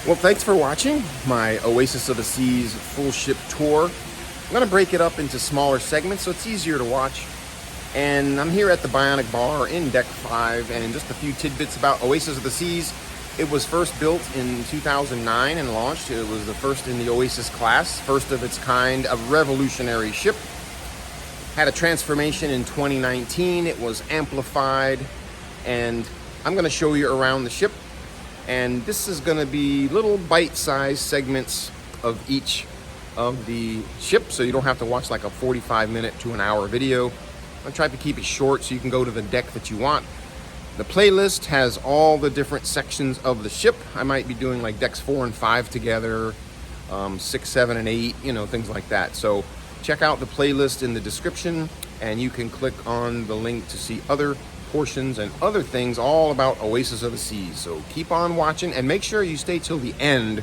Well, thanks for watching my Oasis of the Seas full ship tour. I'm going to break it up into smaller segments so it's easier to watch. And I'm here at the Bionic Bar in Deck 5, and just a few tidbits about Oasis of the Seas. It was first built in 2009 and launched. It was the first in the Oasis class, first of its kind, a revolutionary ship. Had a transformation in 2019. It was amplified, and I'm going to show you around the ship. And this is going to be little bite-sized segments of each of the ships, so you don't have to watch like a 45-minute to an hour video. I tried to keep it short so you can go to the deck that you want. The playlist has all the different sections of the ship. I might be doing like decks 4 and 5 together, 6, 7, and 8, things like that. So check out the playlist in the description, and you can click on the link to see other portions and other things all about Oasis of the Seas. So keep on watching, and make sure you stay till the end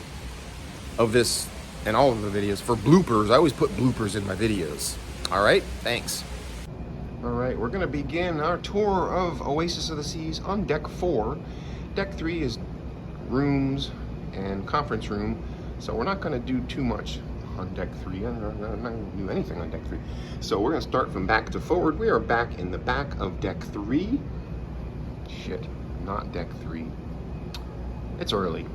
of this and all of the videos for bloopers. I always put bloopers in my videos. All right, thanks. All right, we're gonna begin our tour of Oasis of the Seas on deck 4. Deck 3 is rooms and conference room, so we're not gonna do too much on deck 3. I'm not gonna do anything on deck 3. So we're gonna start from back to forward. We are back in the back of deck 3. Shit, not deck 3. It's early.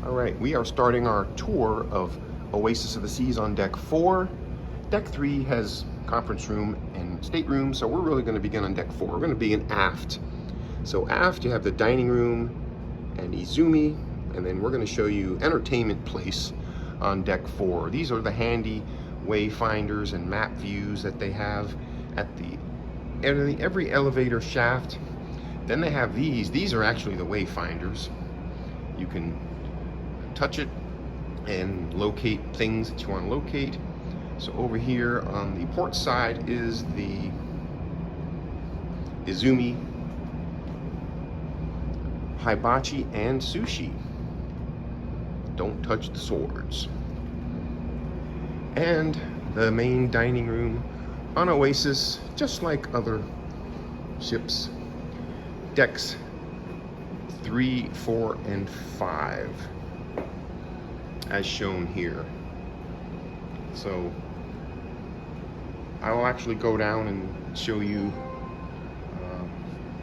All right, we are starting our tour of Oasis of the Seas on deck 4. Deck 3 has conference room and stateroom, so we're really gonna begin on deck 4. We're gonna begin aft. So aft, you have the dining room and Izumi, and then we're gonna show you entertainment place on deck 4. These are the handy wayfinders and map views that they have at every elevator shaft. Then they have these are actually the wayfinders. You can touch it and locate things that you want to locate. So over here on the port side is the Izumi, hibachi, and sushi. Don't touch the swords. And the main dining room on Oasis, just like other ships, decks 3, 4, and 5, as shown here. So I will actually go down and show you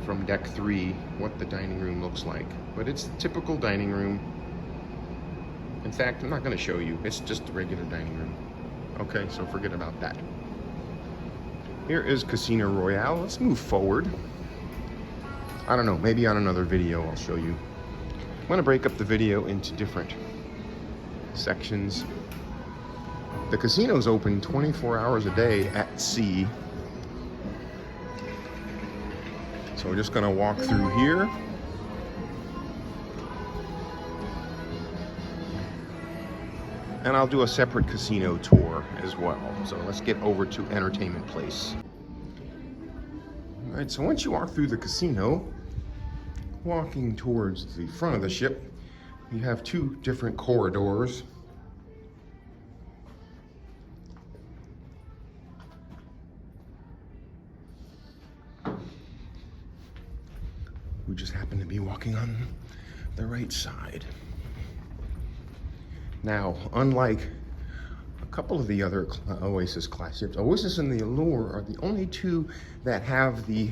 from deck 3 what the dining room looks like. But it's the typical dining room. In fact, I'm not going to show you. It's just the regular dining room. Okay, so forget about that. Here is Casino Royale. Let's move forward. I don't know, maybe on another video I'll show you. I'm going to break up the video into different sections. The casino's open 24 hours a day at sea. So we're just going to walk through here. And I'll do a separate casino tour as well. So let's get over to entertainment place. All right, so once you walk through the casino, walking towards the front of the ship, you have 2 different corridors. We just happen to be walking on the right side. Now, unlike a couple of the other Oasis class ships, Oasis and the Allure are the only 2 that have the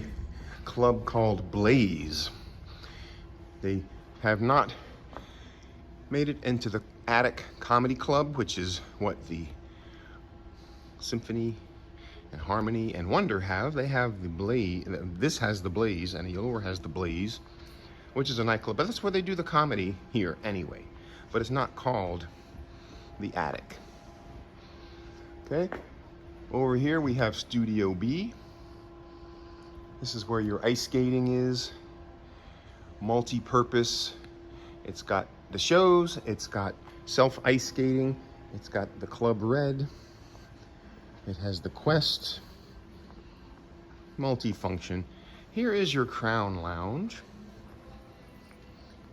club called Blaze. They have not made it into the Attic Comedy Club, which is what the Symphony and Harmony and Wonder have. They have the Blaze. This has the Blaze, and the Allure has the Blaze, which is a nightclub. But that's where they do the comedy here anyway. But it's not called the Attic. Okay, over here we have Studio B. This is where your ice skating is. Multi-purpose. It's got the shows, it's got self-ice skating, it's got the Club Red, it has the Quest, multi-function. Here is your Crown Lounge.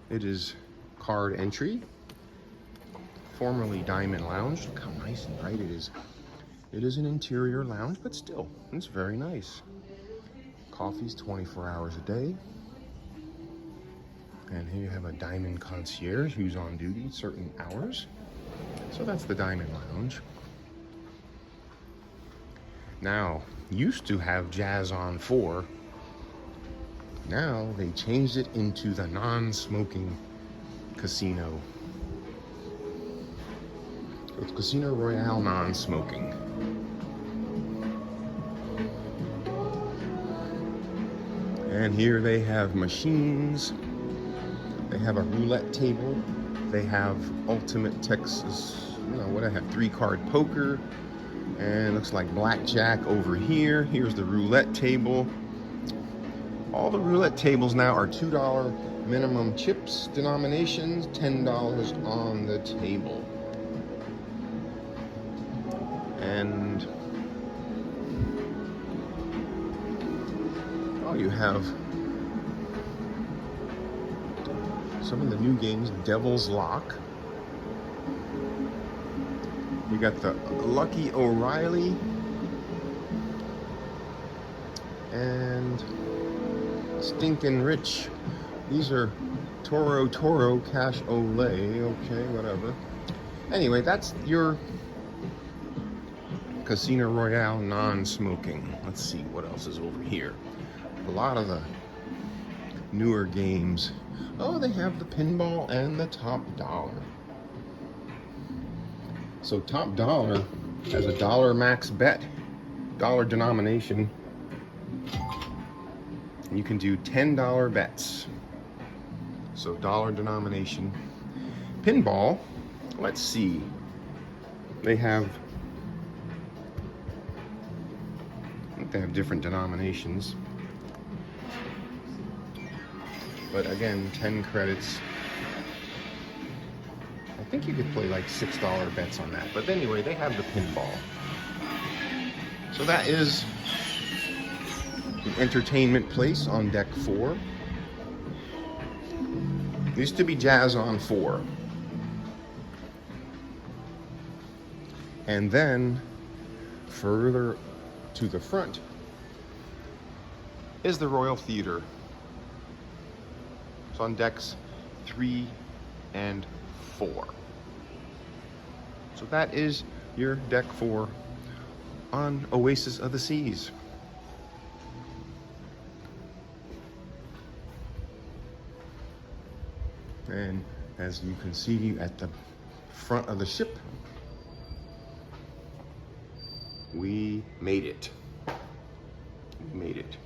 It is card entry. Formerly Diamond Lounge. Look how nice and bright it is. It is an interior lounge, but still, it's very nice. Coffee's 24 hours a day. And here you have a diamond concierge who's on duty certain hours. So that's the Diamond Lounge. Now, used to have Jazz on 4. Now they changed it into the non-smoking casino. It's Casino Royale non-smoking. And here they have machines. They have a roulette table. They have Ultimate Texas, what I have, 3-card poker. And looks like blackjack over here. Here's the roulette table. All the roulette tables now are $2 minimum chips denominations, $10 on the table. And you have some of the new games. Devil's Lock. You got the Lucky O'Reilly and Stinkin' Rich. These are Toro Cash Olay. Okay, whatever. Anyway, that's your Casino Royale non-smoking. Let's see what else is over here. A lot of the newer games. Oh, they have the pinball and the top dollar. So top dollar has a $1 max bet, dollar denomination. You can do $10 bets. So dollar denomination. Pinball, let's see. They have different denominations. But again, 10 credits. I think you could play like $6 bets on that. But anyway, they have the pinball. So that is the entertainment place on deck 4. Used to be Jazz on 4. And then further to the front is the Royal Theater. It's on decks 3 and 4. So that is your deck 4 on Oasis of the Seas. And as you can see at the front of the ship, we made it. We made it.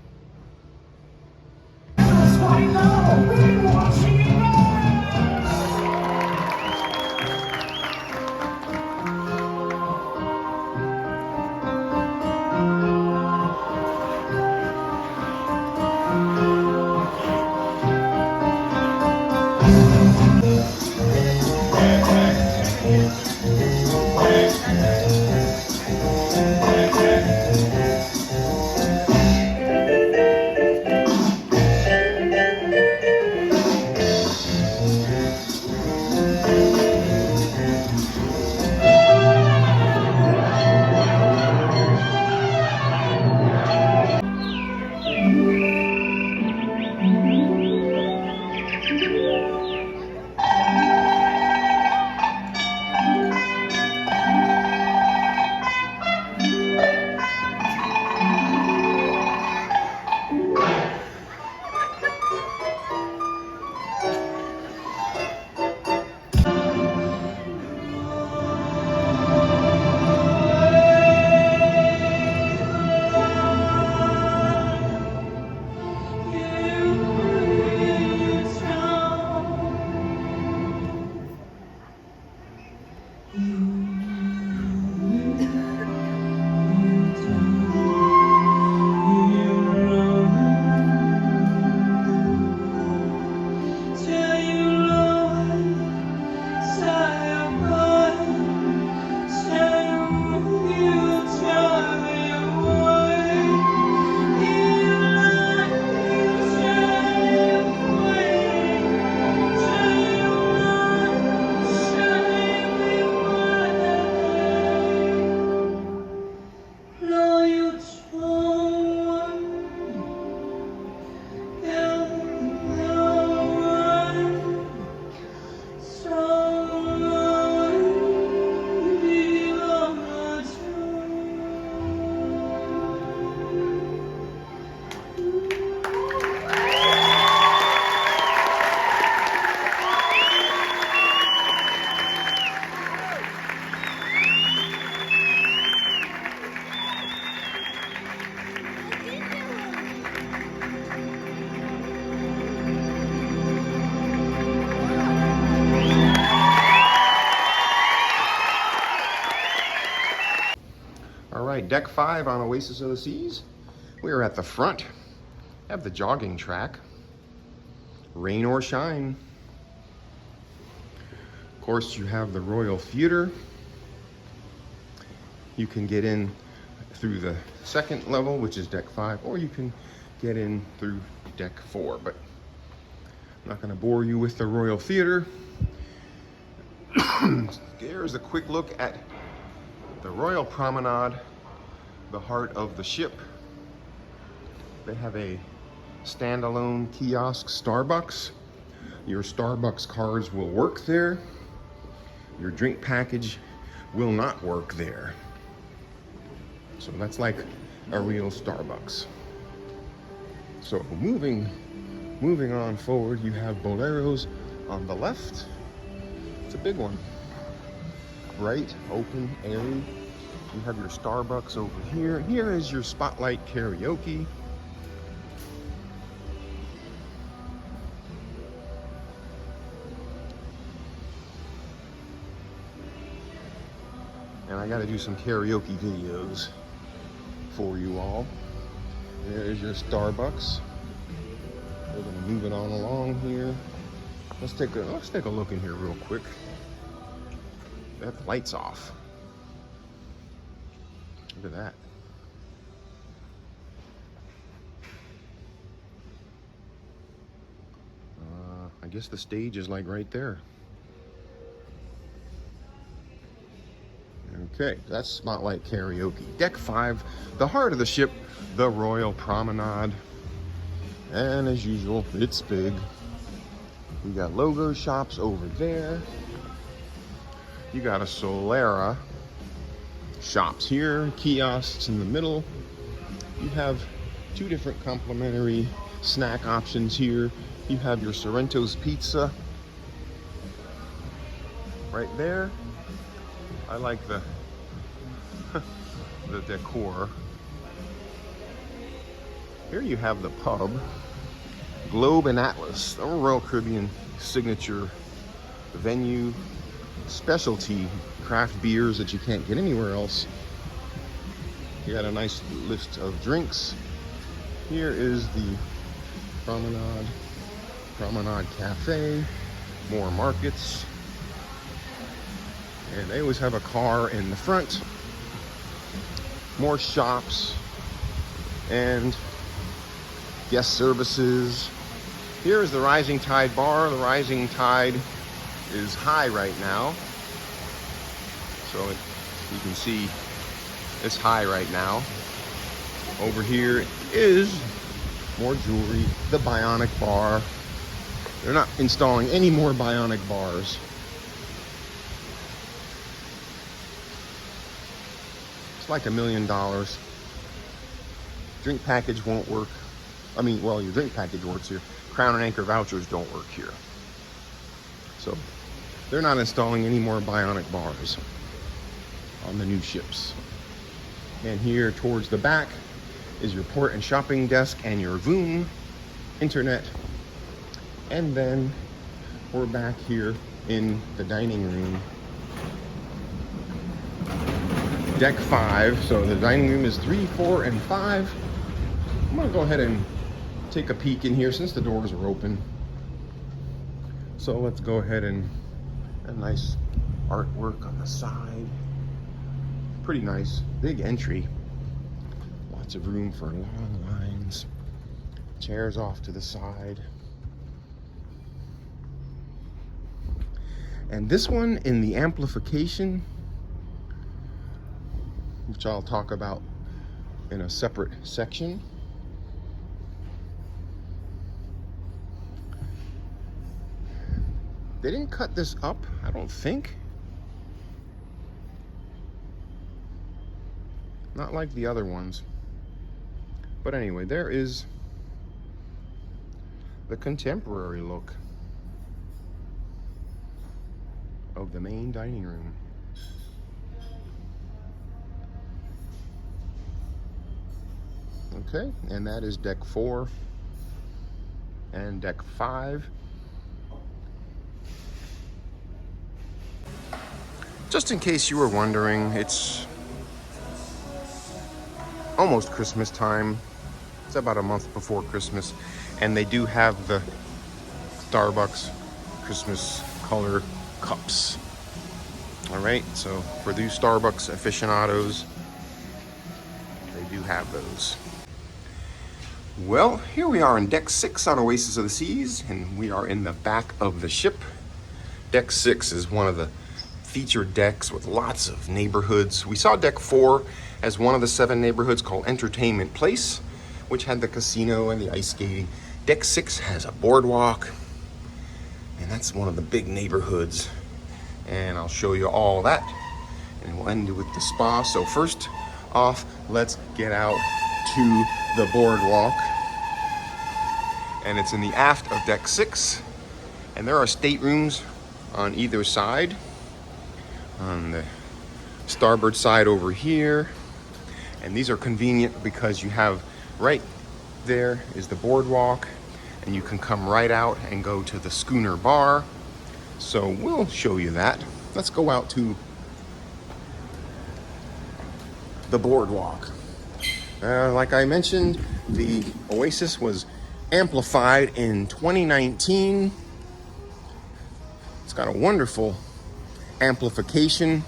deck 5 on Oasis of the Seas. We are at the front. Have the jogging track. Rain or shine. Of course, you have the Royal Theater. You can get in through the second level, which is deck 5, or you can get in through deck 4, but I'm not going to bore you with the Royal Theater. There's a quick look at the Royal Promenade, the heart of the ship. They have a standalone kiosk Starbucks. Your Starbucks cards will work there. Your drink package will not work there. So that's like a real Starbucks. So moving on forward, you have Boleros on the left. It's a big one. Bright, open, airy. You have your Starbucks over here. Here is your Spotlight Karaoke. And I gotta do some karaoke videos for you all. There's your Starbucks. We're gonna move it on along here. Let's take a look in here real quick. They have the lights off. Look at that. I guess the stage is like right there. Okay, that's Spotlight Karaoke. Deck 5, the heart of the ship, the Royal Promenade. And as usual, it's big. We got logo shops over there. You got a Solera shops here, kiosks in the middle. You have 2 different complimentary snack options here. You have your Sorrento's Pizza right there. I like the the decor. Here you have the pub, Globe and Atlas, a Royal Caribbean signature venue, specialty craft beers that you can't get anywhere else. You got a nice list of drinks. Here is the Promenade Cafe, more markets. And they always have a car in the front. More shops and guest services. Here is the Rising Tide Bar. The Rising Tide is high right now. So you can see it's high right now. Over here is more jewelry, the Bionic Bar. They're not installing any more Bionic bars. It's like $1 million. Drink package won't work. I mean, well, your drink package works here. Crown and Anchor vouchers don't work here. So they're not installing any more Bionic bars on the new ships. And here towards the back is your port and shopping desk and your Voom internet. And then we're back here in the dining room. Deck 5, so the dining room is 3, 4, and 5. I'm gonna go ahead and take a peek in here since the doors are open. So let's go ahead and a nice artwork on the side. Pretty nice, big entry. Lots of room for long lines. Chairs off to the side. And this one in the amplification, which I'll talk about in a separate section. They didn't cut this up, I don't think. Not like the other ones. But anyway, there is the contemporary look of the main dining room. Okay, and that is deck 4 and deck 5. Just in case you were wondering, it's almost Christmas time. It's about a month before Christmas, and they do have the Starbucks Christmas color cups. All right, so for these Starbucks aficionados, they do have those. Well, here we are on deck 6 on Oasis of the Seas, and we are in the back of the ship. Deck 6 is one of the featured decks with lots of neighborhoods. We saw deck 4 as one of the 7 neighborhoods called Entertainment Place, which had the casino and the ice skating. Deck 6 has a boardwalk, and that's one of the big neighborhoods. And I'll show you all that, and we'll end with the spa. So first off, let's get out to the boardwalk, and it's in the aft of deck 6, and there are staterooms on either side. On the starboard side over here, and these are convenient because you have right there is the boardwalk, and you can come right out and go to the schooner bar. So we'll show you that. Let's go out to the boardwalk. Like I mentioned, the Oasis was amplified in 2019. It's got a wonderful amplification.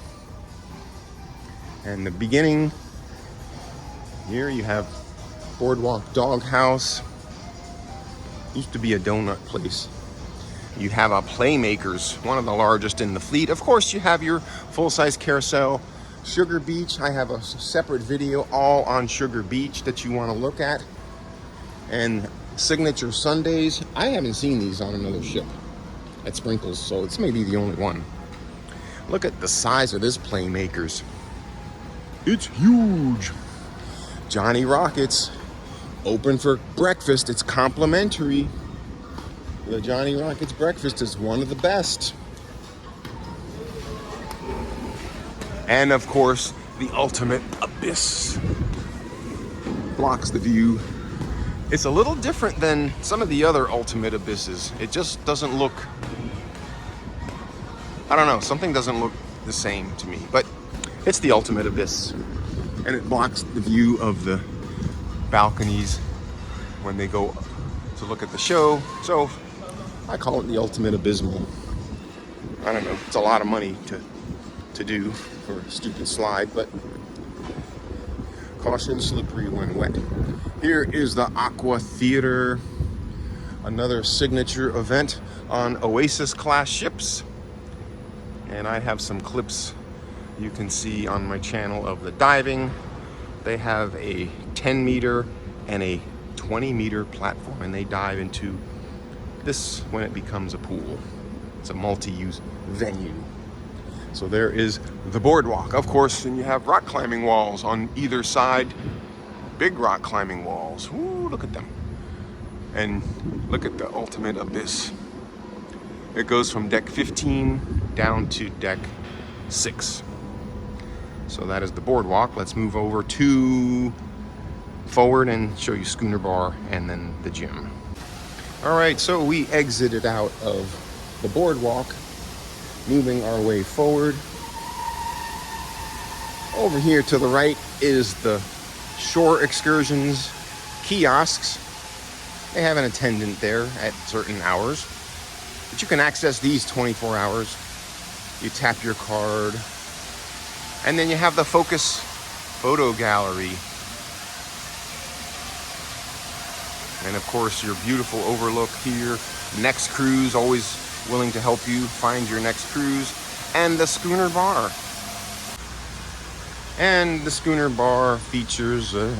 And the beginning, here you have Boardwalk Doghouse. Used to be a donut place. You have a Playmakers, one of the largest in the fleet. Of course, you have your full-size carousel. Sugar Beach, I have a separate video all on Sugar Beach that you want to look at. And Signature Sundays, I haven't seen these on another ship at Sprinkles, so it's maybe the only one. Look at the size of this Playmakers. It's huge. Johnny Rockets, open for breakfast. It's complimentary. The Johnny Rockets breakfast is one of the best. And of course, the ultimate abyss blocks the view. It's a little different than some of the other ultimate abysses. It just doesn't look, I don't know, something doesn't look the same to me, but it's the ultimate abyss. And it blocks the view of the balconies when they go to look at the show. So I call it the ultimate abysmal. I don't know, it's a lot of money to do for a stupid slide, but caution, slippery when wet. Here is the Aqua Theater, another signature event on Oasis class ships. And I have some clips you can see on my channel of the diving. They have a 10 meter and a 20 meter platform, and they dive into this when it becomes a pool. It's a multi-use venue. So there is the boardwalk, of course, and you have rock climbing walls on either side. Big rock climbing walls. Ooh, look at them. And look at the ultimate abyss. It goes from deck 15 down to deck 6. So that is the boardwalk. Let's move over to forward and show you schooner bar and then the gym. All right, so we exited out of the boardwalk, moving our way forward. Over here to the right is the Shore Excursions kiosks. They have an attendant there at certain hours, but you can access these 24 hours. You tap your card, and then you have the Focus photo gallery. And of course, your beautiful overlook here. Next cruise, always willing to help you find your next cruise. And the schooner bar. And the schooner bar features a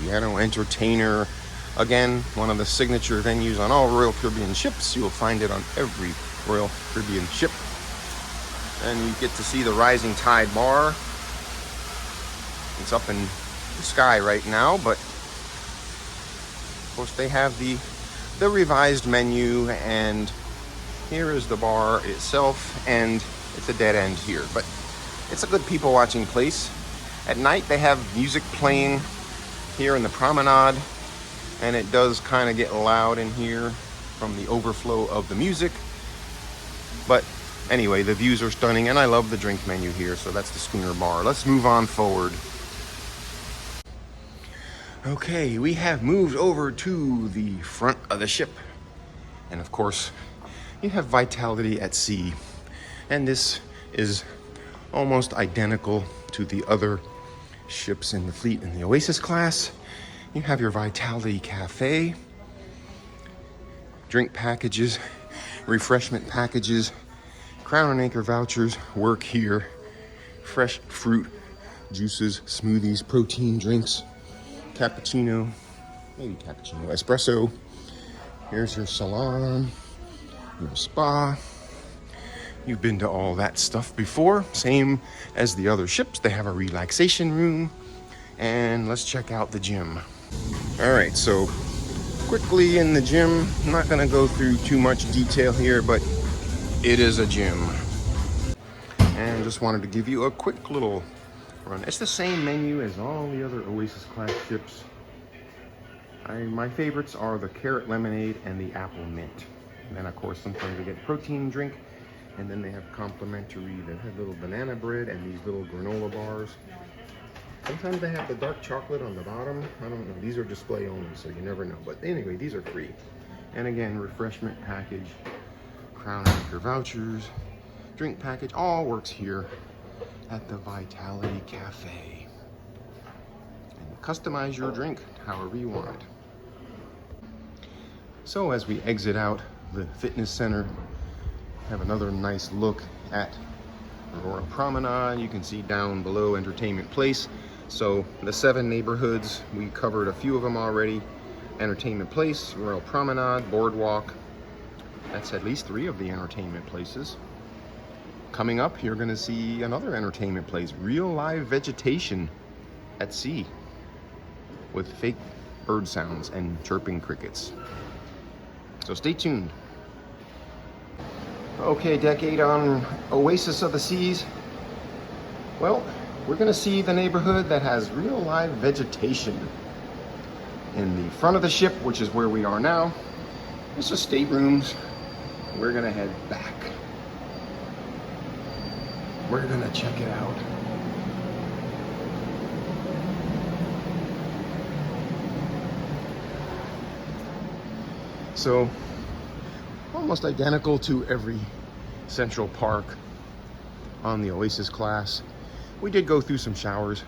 piano entertainer. Again, one of the signature venues on all Royal Caribbean ships. You will find it on every Royal Caribbean ship. And you get to see the Rising Tide bar. It's up in the sky right now, but of course they have the revised menu, and here is the bar itself, and it's a dead end here, but it's a good people watching place. At night they have music playing here in the promenade, and it does kind of get loud in here from the overflow of the music, but anyway, the views are stunning, and I love the drink menu here. So that's the schooner bar. Let's move on forward. Okay, we have moved over to the front of the ship. And of course, you have Vitality at Sea. And this is almost identical to the other ships in the fleet in the Oasis class. You have your Vitality Cafe, drink packages, refreshment packages, Crown and Anchor vouchers work here. Fresh fruit, juices, smoothies, protein drinks, cappuccino, maybe cappuccino, espresso. Here's your salon, your spa. You've been to all that stuff before. Same as the other ships. They have a relaxation room. And let's check out the gym. All right, so quickly in the gym. I'm not gonna go through too much detail here, but it is a gym. And just wanted to give you a quick little run. It's the same menu as all the other Oasis class ships. My favorites are the carrot lemonade and the apple mint. And then of course sometimes they get protein drink, and then they have complimentary, they have little banana bread and these little granola bars. Sometimes they have the dark chocolate on the bottom. I don't know, these are display only, so you never know. But anyway, these are free. And again, refreshment package, Crown Anchor vouchers, drink package, all works here at the Vitality Cafe. And customize your drink however you want it. So as we exit out the fitness center, have another nice look at Royal Promenade. You can see down below Entertainment Place. So the 7 neighborhoods, we covered a few of them already. Entertainment Place, Royal Promenade, Boardwalk. That's at least 3 of the entertainment places. Coming up, you're gonna see another entertainment place, real live vegetation at sea with fake bird sounds and chirping crickets. So stay tuned. Okay, deck 8 on Oasis of the Seas. Well, we're gonna see the neighborhood that has real live vegetation. In the front of the ship, which is where we are now, it's the staterooms. We're gonna head back. We're gonna check it out. So, almost identical to every Central Park on the Oasis class. We did go through some showers.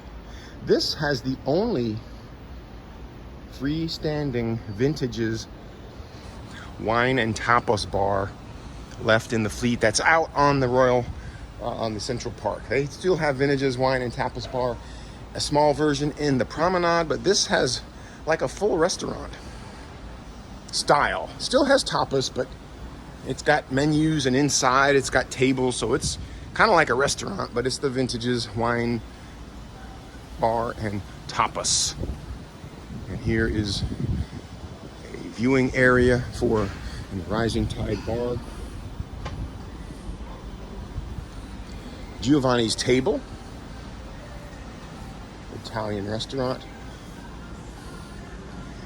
This has the only freestanding vintages wine and tapas bar left in the fleet that's out on the on the Central Park. They still have vintages wine and tapas bar, a small version in the Promenade, but this has like a full restaurant style. Still has tapas, but it's got menus, and inside it's got tables, so it's kind of like a restaurant, but it's the vintages wine bar and tapas. And here is a viewing area for the Rising Tide bar. Giovanni's Table, Italian restaurant.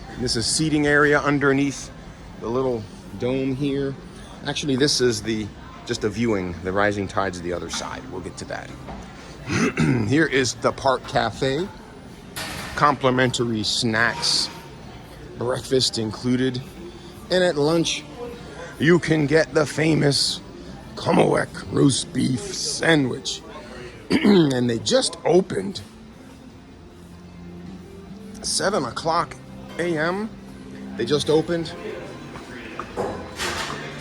And this is seating area underneath the little dome here. Actually, this is just a viewing. The Rising Tide's the other side. We'll get to that. Here is the Park Cafe. Complimentary snacks, breakfast included. And at lunch, you can get the famous Kumawek roast beef sandwich. And they just opened 7 o'clock a.m. They just opened.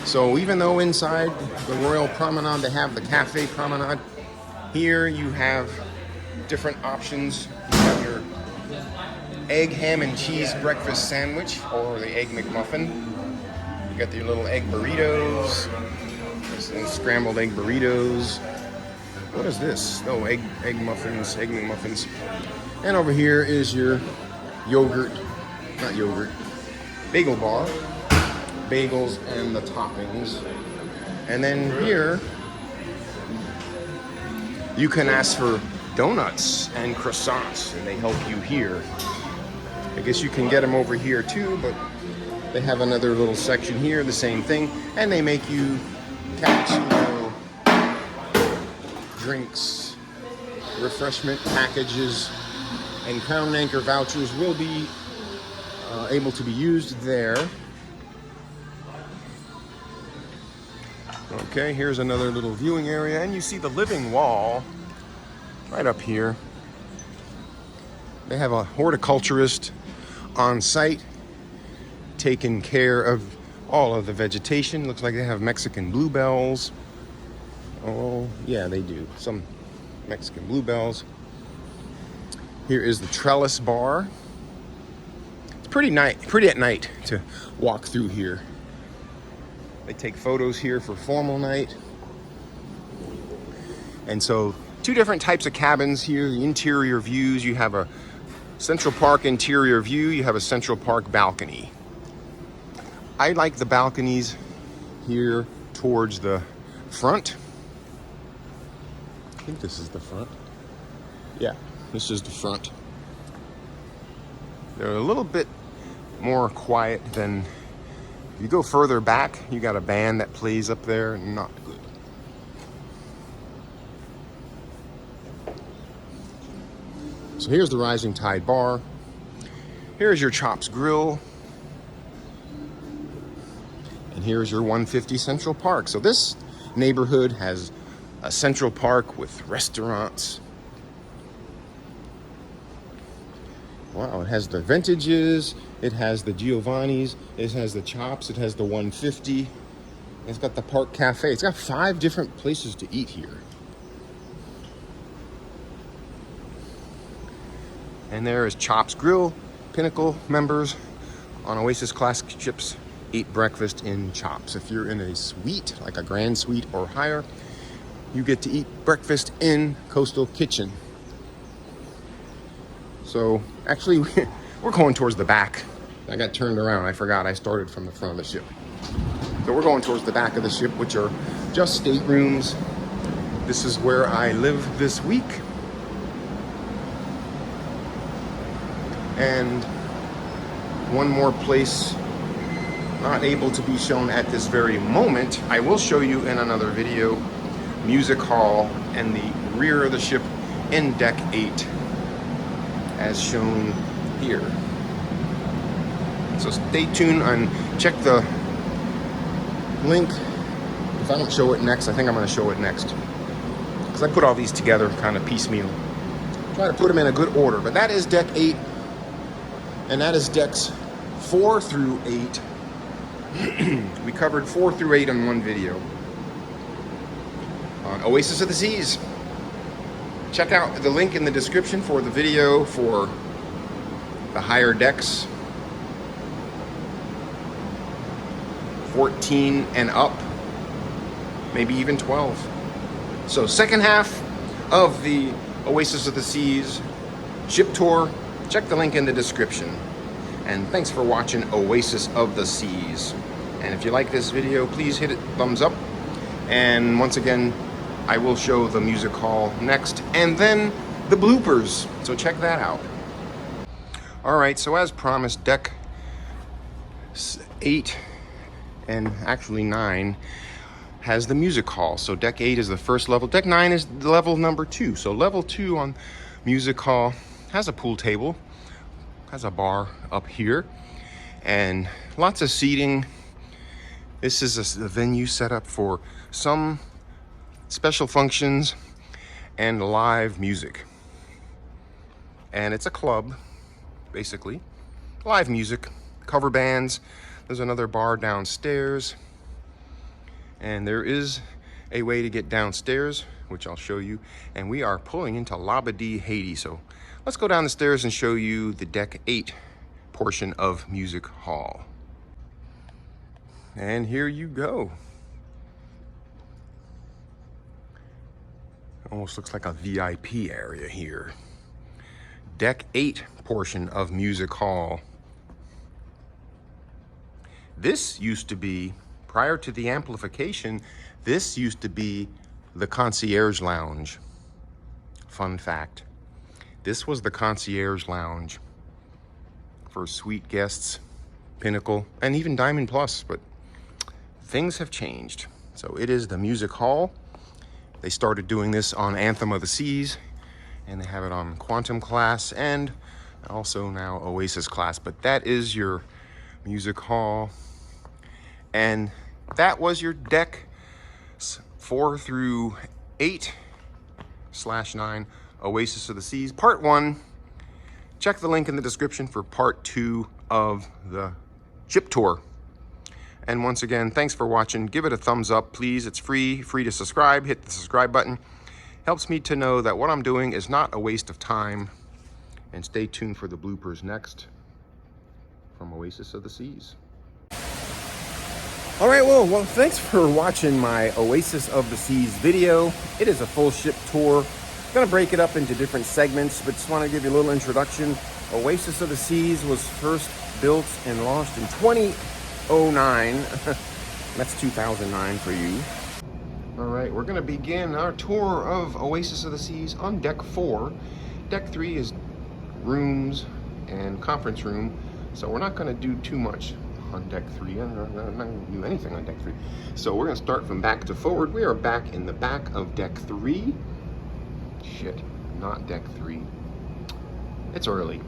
So even though inside the Royal Promenade they have the Cafe Promenade, here you have different options. You have your egg, ham, and cheese breakfast sandwich, or the egg McMuffin. You got your little egg burritos, and scrambled egg burritos. What is this? Oh, egg muffins, egg McMuffins. And over here is your bagel bar, bagels and the toppings. And then here, you can ask for donuts and croissants, and they help you here. I guess you can get them over here too, but they have another little section here, the same thing, and they make you cappuccino, drinks, refreshment packages, and Crown and Anchor vouchers will be able to be used there. Okay, here's another little viewing area, and you see the living wall right up here. They have a horticulturist on site taking care of all of the vegetation. Looks like they have Mexican bluebells. Oh, yeah, they do. Some Mexican bluebells. Here is the trellis bar. It's pretty at night to walk through here. They take photos here for formal night. And so, two different types of cabins here. The interior views. You have a Central Park interior view. You have a Central Park balcony. I like the balconies here towards the front. I think this is the front. Yeah, this is the front. They're a little bit more quiet than, if you go further back, you got a band that plays up there. Not good. So here's the Rising Tide Bar. Here's your Chops Grill. And here's your 150 Central Park. So this neighborhood has a Central Park with restaurants. Wow, it has the Vintages, it has the Giovanni's, it has the Chops, it has the 150. It's got the Park Cafe. It's got 5 different places to eat here. And there is Chops Grill. Pinnacle members on Oasis Classic ships eat breakfast in Chops. If you're in a suite, like a grand suite or higher, you get to eat breakfast in Coastal Kitchen. So actually, we're going towards the back. I got turned around. I forgot I started from the front of the ship. So we're going towards the back of the ship, which are just staterooms. This is where I live this week. And one more place not able to be shown at this very moment. I will show you in another video. Music hall and the rear of the ship in deck 8 as shown here. So stay tuned and check the link. If I don't show it next, I think I'm going to show it next, because I put all these together kind of piecemeal. Try to put them in a good order. But that is deck 8, and that is decks 4 through 8. We covered 4 through 8 in one video on Oasis of the Seas. Check out the link in the description for the video for the higher decks, 14 and up, maybe even 12. So second half of the Oasis of the Seas ship tour. Check the link in the description. And thanks for watching Oasis of the Seas. And if you like this video, please hit it thumbs up. And once again, I will show the music hall next, and then the bloopers. So check that out. All right, so as promised, deck 8 and actually 9 has the music hall. So deck 8 is the first level. Deck 9 is level number 2. So level 2 on music hall has a pool table, has a bar up here, and lots of seating. This is a venue set up for some special functions and live music. And it's a club, basically. Live music, cover bands. There's another bar downstairs. And there is a way to get downstairs, which I'll show you. And we are pulling into Labadee, Haiti. So let's go down the stairs and show you the deck 8 portion of music hall. And here you go. Almost looks like a VIP area here. Deck 8 portion of music hall. This used to be, prior to the amplification, this used to be the concierge lounge. Fun fact. This was the concierge lounge for suite guests, Pinnacle, and even Diamond Plus, but things have changed. So it is the music hall. They started doing this on Anthem of the Seas, And they have it on Quantum class and also now Oasis class. But that is your music hall. And that was your deck 4 through 8/9 Oasis of the Seas part 1. Check the link in the description for part 2 of the ship tour. And once again, thanks for watching. Give it a thumbs up, please. It's free to subscribe. Hit the subscribe button. Helps me to know that what I'm doing is not a waste of time. And stay tuned for the bloopers next from Oasis of the Seas. All right, well, thanks for watching my Oasis of the Seas video. It is a full ship tour. I'm gonna break it up into different segments, but just wanna give you a little introduction. Oasis of the Seas was first built and launched in 2009. That's 2009 for you. All right, we're gonna begin our tour of Oasis of the Seas on deck 4. Deck 3 is rooms and conference room, so we're not gonna do too much on deck 3. I'm not gonna do anything on deck 3. So we're gonna start from back to forward. We are back in the back of deck 3. Shit, not deck 3. It's early.